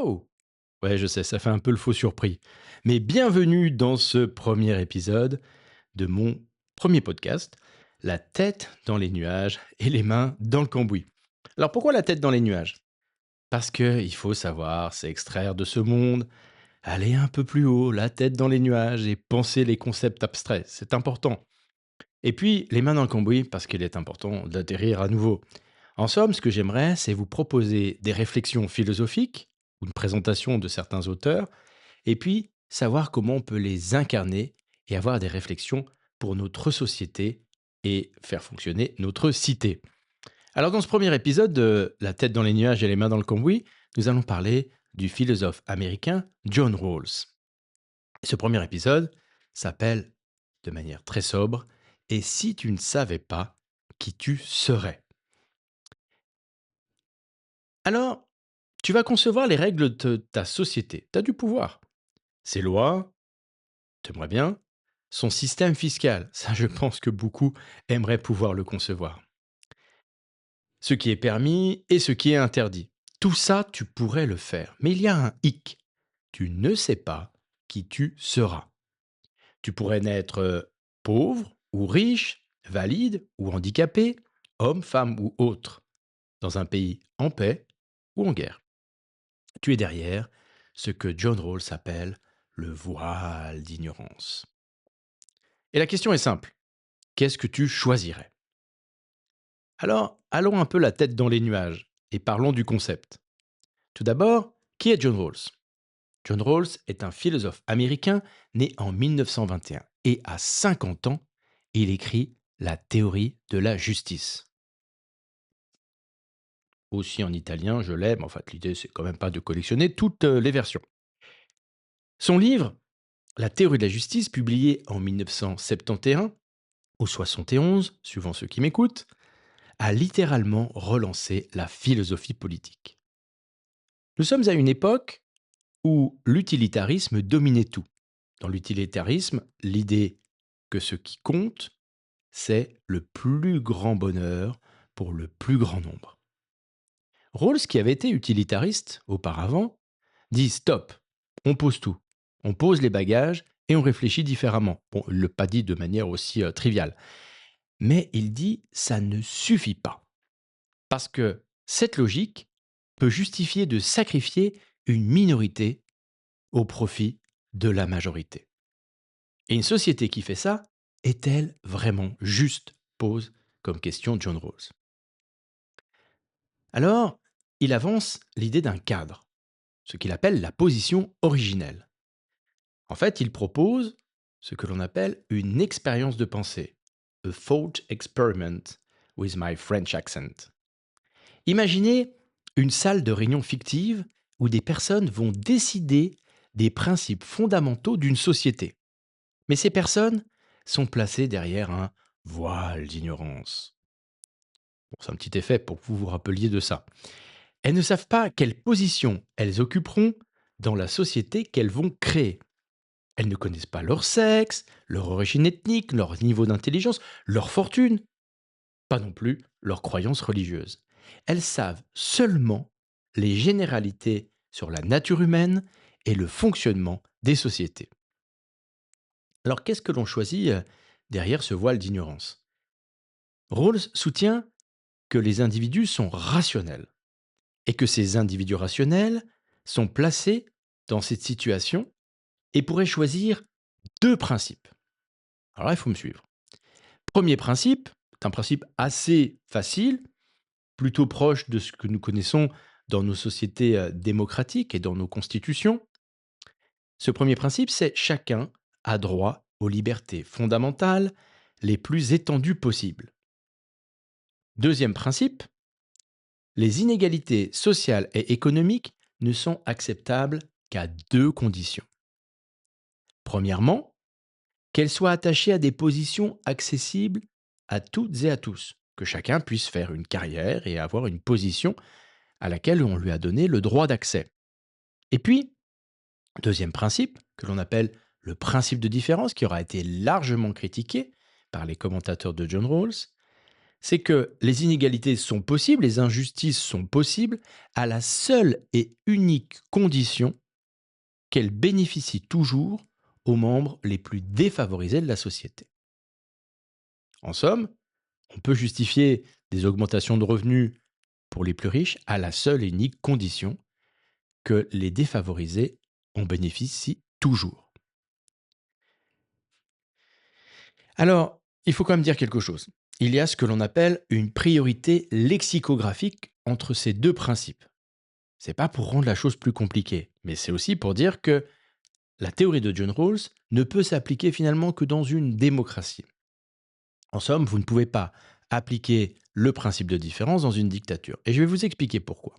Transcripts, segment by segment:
Oh! Ouais, je sais, ça fait un peu le faux surpris. Mais bienvenue dans ce premier épisode de mon premier podcast, La tête dans les nuages et les mains dans le cambouis. Alors pourquoi la tête dans les nuages? Parce que il faut savoir s'extraire de ce monde, aller un peu plus haut, la tête dans les nuages et penser les concepts abstraits. C'est important. Et puis les mains dans le cambouis parce qu'il est important d'atterrir à nouveau. En somme, ce que j'aimerais, c'est vous proposer des réflexions philosophiques, ou une présentation de certains auteurs, et puis savoir comment on peut les incarner et avoir des réflexions pour notre société et faire fonctionner notre cité. Alors dans ce premier épisode de La tête dans les nuages et les mains dans le cambouis, nous allons parler du philosophe américain John Rawls. Ce premier épisode s'appelle, de manière très sobre, Et si tu ne savais pas qui tu serais? Alors, tu vas concevoir les règles de ta société. Tu as du pouvoir. Ses lois, t'aimerais bien. Son système fiscal, ça je pense que beaucoup aimeraient pouvoir le concevoir. Ce qui est permis et ce qui est interdit. Tout ça, tu pourrais le faire. Mais il y a un hic. Tu ne sais pas qui tu seras. Tu pourrais naître pauvre ou riche, valide ou handicapé, homme, femme ou autre, dans un pays en paix ou en guerre. Tu es derrière ce que John Rawls appelle le voile d'ignorance. Et la question est simple. Qu'est-ce que tu choisirais? Alors, allons un peu la tête dans les nuages et parlons du concept. Tout d'abord, qui est John Rawls? John Rawls est un philosophe américain né en 1921 et à 50 ans, il écrit la théorie de la justice. Aussi en italien, je l'ai, mais en fait l'idée c'est quand même pas de collectionner toutes les versions. Son livre, La théorie de la justice, publié en 1971 ou 71, suivant ceux qui m'écoutent, a littéralement relancé la philosophie politique. Nous sommes à une époque où l'utilitarisme dominait tout. Dans l'utilitarisme, l'idée que ce qui compte, c'est le plus grand bonheur pour le plus grand nombre. Rawls, qui avait été utilitariste auparavant, dit stop, on pose tout. On pose les bagages et on réfléchit différemment. Bon, il ne l'a pas dit de manière aussi triviale. Mais il dit ça ne suffit pas. Parce que cette logique peut justifier de sacrifier une minorité au profit de la majorité. Et une société qui fait ça, est-elle vraiment juste? Pose comme question John Rawls. Alors, il avance l'idée d'un cadre, ce qu'il appelle la position originelle. En fait, il propose ce que l'on appelle une expérience de pensée, a thought experiment with my French accent. Imaginez une salle de réunion fictive où des personnes vont décider des principes fondamentaux d'une société. Mais ces personnes sont placées derrière un voile d'ignorance. Bon, c'est un petit effet pour que vous vous rappeliez de ça. Elles ne savent pas quelle position elles occuperont dans la société qu'elles vont créer. Elles ne connaissent pas leur sexe, leur origine ethnique, leur niveau d'intelligence, leur fortune, pas non plus leurs croyances religieuses. Elles savent seulement les généralités sur la nature humaine et le fonctionnement des sociétés. Alors qu'est-ce que l'on choisit derrière ce voile d'ignorance? Rawls soutient que les individus sont rationnels et que ces individus rationnels sont placés dans cette situation et pourraient choisir deux principes. Alors là, il faut me suivre. Premier principe, c'est un principe assez facile, plutôt proche de ce que nous connaissons dans nos sociétés démocratiques et dans nos constitutions. Ce premier principe, c'est chacun a droit aux libertés fondamentales les plus étendues possibles. Deuxième principe, les inégalités sociales et économiques ne sont acceptables qu'à deux conditions. Premièrement, qu'elles soient attachées à des positions accessibles à toutes et à tous, que chacun puisse faire une carrière et avoir une position à laquelle on lui a donné le droit d'accès. Et puis, deuxième principe, que l'on appelle le principe de différence, qui aura été largement critiqué par les commentateurs de John Rawls, C'est que les inégalités sont possibles, les injustices sont possibles, à la seule et unique condition qu'elles bénéficient toujours aux membres les plus défavorisés de la société. En somme, on peut justifier des augmentations de revenus pour les plus riches à la seule et unique condition que les défavorisés en bénéficient toujours. Alors, il faut quand même dire quelque chose. Il y a ce que l'on appelle une priorité lexicographique entre ces deux principes. C'est pas pour rendre la chose plus compliquée, mais c'est aussi pour dire que la théorie de John Rawls ne peut s'appliquer finalement que dans une démocratie. En somme, vous ne pouvez pas appliquer le principe de différence dans une dictature. Et je vais vous expliquer pourquoi.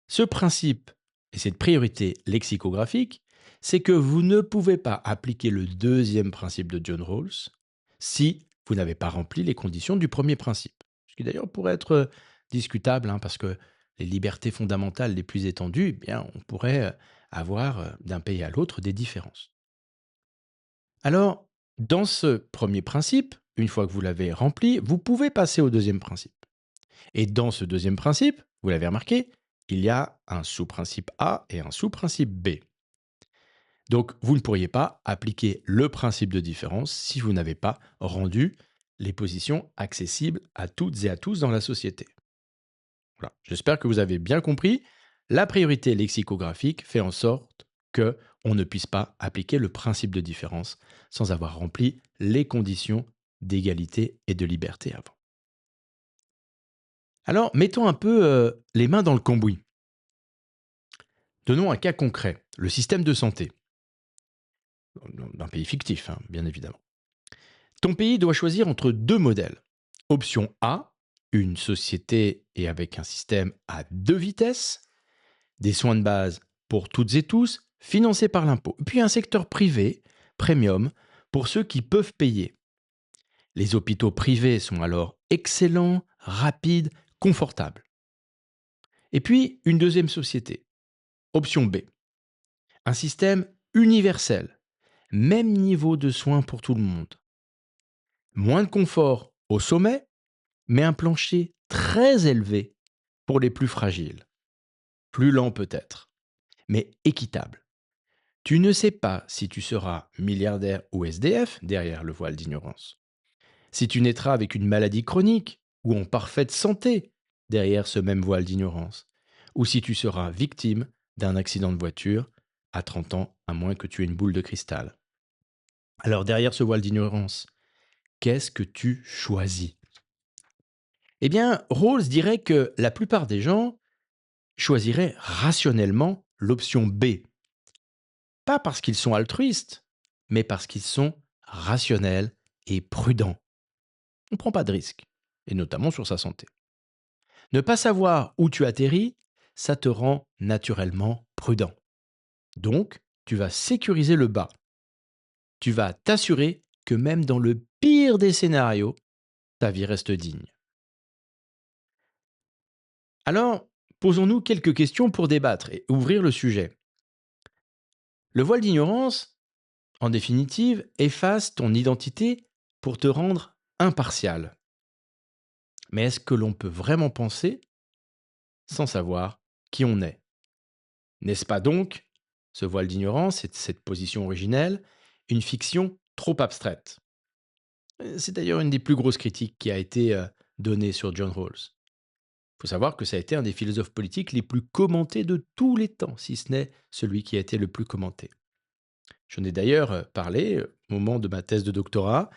Ce principe et cette priorité lexicographique, c'est que vous ne pouvez pas appliquer le deuxième principe de John Rawls si vous n'avez pas rempli les conditions du premier principe. Ce qui d'ailleurs pourrait être discutable, hein, parce que les libertés fondamentales les plus étendues, eh bien, on pourrait avoir d'un pays à l'autre des différences. Alors, dans ce premier principe, une fois que vous l'avez rempli, vous pouvez passer au deuxième principe. Et dans ce deuxième principe, vous l'avez remarqué, il y a un sous-principe A et un sous-principe B. Donc, vous ne pourriez pas appliquer le principe de différence si vous n'avez pas rendu les positions accessibles à toutes et à tous dans la société. Voilà. J'espère que vous avez bien compris. La priorité lexicographique fait en sorte que on ne puisse pas appliquer le principe de différence sans avoir rempli les conditions d'égalité et de liberté avant. Alors, mettons un peu les mains dans le cambouis. Donnons un cas concret, le système de santé, d'un pays fictif, hein, bien évidemment. Ton pays doit choisir entre deux modèles. Option A, une société et avec un système à deux vitesses, des soins de base pour toutes et tous, financés par l'impôt. Puis un secteur privé, premium, pour ceux qui peuvent payer. Les hôpitaux privés sont alors excellents, rapides, confortables. Et puis une deuxième société, option B, un système universel, même niveau de soins pour tout le monde. Moins de confort au sommet, mais un plancher très élevé pour les plus fragiles. Plus lent peut-être, mais équitable. Tu ne sais pas si tu seras milliardaire ou SDF derrière le voile d'ignorance. Si tu naîtras avec une maladie chronique ou en parfaite santé derrière ce même voile d'ignorance. Ou si tu seras victime d'un accident de voiture à 30 ans, à moins que tu aies une boule de cristal. Alors derrière ce voile d'ignorance, qu'est-ce que tu choisis? Eh bien, Rawls dirait que la plupart des gens choisiraient rationnellement l'option B. Pas parce qu'ils sont altruistes, mais parce qu'ils sont rationnels et prudents. On ne prend pas de risques, et notamment sur sa santé. Ne pas savoir où tu atterris, ça te rend naturellement prudent. Donc, tu vas sécuriser le bas. Tu vas t'assurer que même dans le pire des scénarios, ta vie reste digne. Alors, posons-nous quelques questions pour débattre et ouvrir le sujet. Le voile d'ignorance, en définitive, efface ton identité pour te rendre impartial. Mais est-ce que l'on peut vraiment penser sans savoir qui on est? N'est-ce pas donc, ce voile d'ignorance et cette position originelle, une fiction trop abstraite? C'est d'ailleurs une des plus grosses critiques qui a été donnée sur John Rawls. Il faut savoir que ça a été un des philosophes politiques les plus commentés de tous les temps, si ce n'est celui qui a été le plus commenté. J'en ai d'ailleurs parlé au moment de ma thèse de doctorat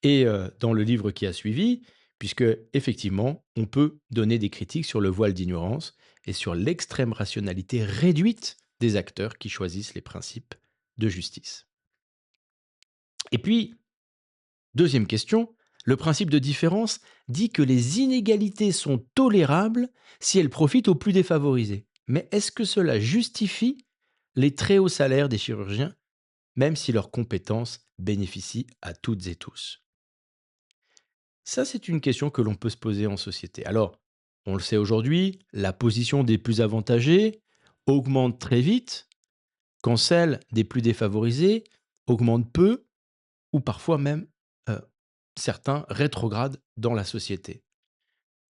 et dans le livre qui a suivi, puisque effectivement, on peut donner des critiques sur le voile d'ignorance et sur l'extrême rationalité réduite des acteurs qui choisissent les principes de justice. Et puis, deuxième question, le principe de différence dit que les inégalités sont tolérables si elles profitent aux plus défavorisés. Mais est-ce que cela justifie les très hauts salaires des chirurgiens, même si leurs compétences bénéficient à toutes et tous? Ça, c'est une question que l'on peut se poser en société. Alors, on le sait aujourd'hui, la position des plus avantagés augmente très vite, quand celle des plus défavorisés augmente peu, ou parfois même, heu, certains rétrogradent dans la société.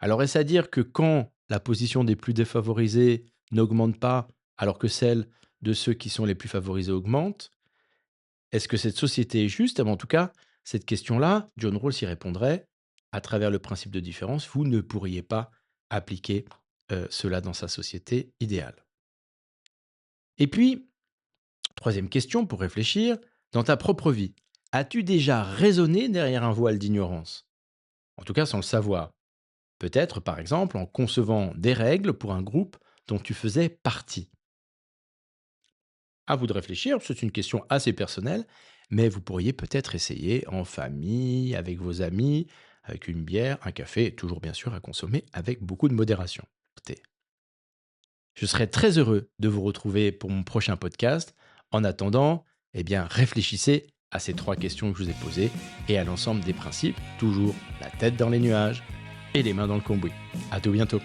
Alors est-ce à dire que quand la position des plus défavorisés n'augmente pas alors que celle de ceux qui sont les plus favorisés augmente? Est-ce que cette société est juste? Eh ben, en tout cas, cette question-là, John Rawls y répondrait: «À travers le principe de différence, vous ne pourriez pas appliquer, cela dans sa société idéale». Et puis, troisième question pour réfléchir, dans ta propre vie, as-tu déjà raisonné derrière un voile d'ignorance? En tout cas sans le savoir. Peut-être, par exemple, en concevant des règles pour un groupe dont tu faisais partie. À vous de réfléchir, c'est une question assez personnelle, mais vous pourriez peut-être essayer en famille, avec vos amis, avec une bière, un café, toujours bien sûr à consommer avec beaucoup de modération. Écoutez, je serai très heureux de vous retrouver pour mon prochain podcast. En attendant, eh bien, réfléchissez à ces trois questions que je vous ai posées et à l'ensemble des principes, toujours la tête dans les nuages et les mains dans le cambouis. À tout bientôt.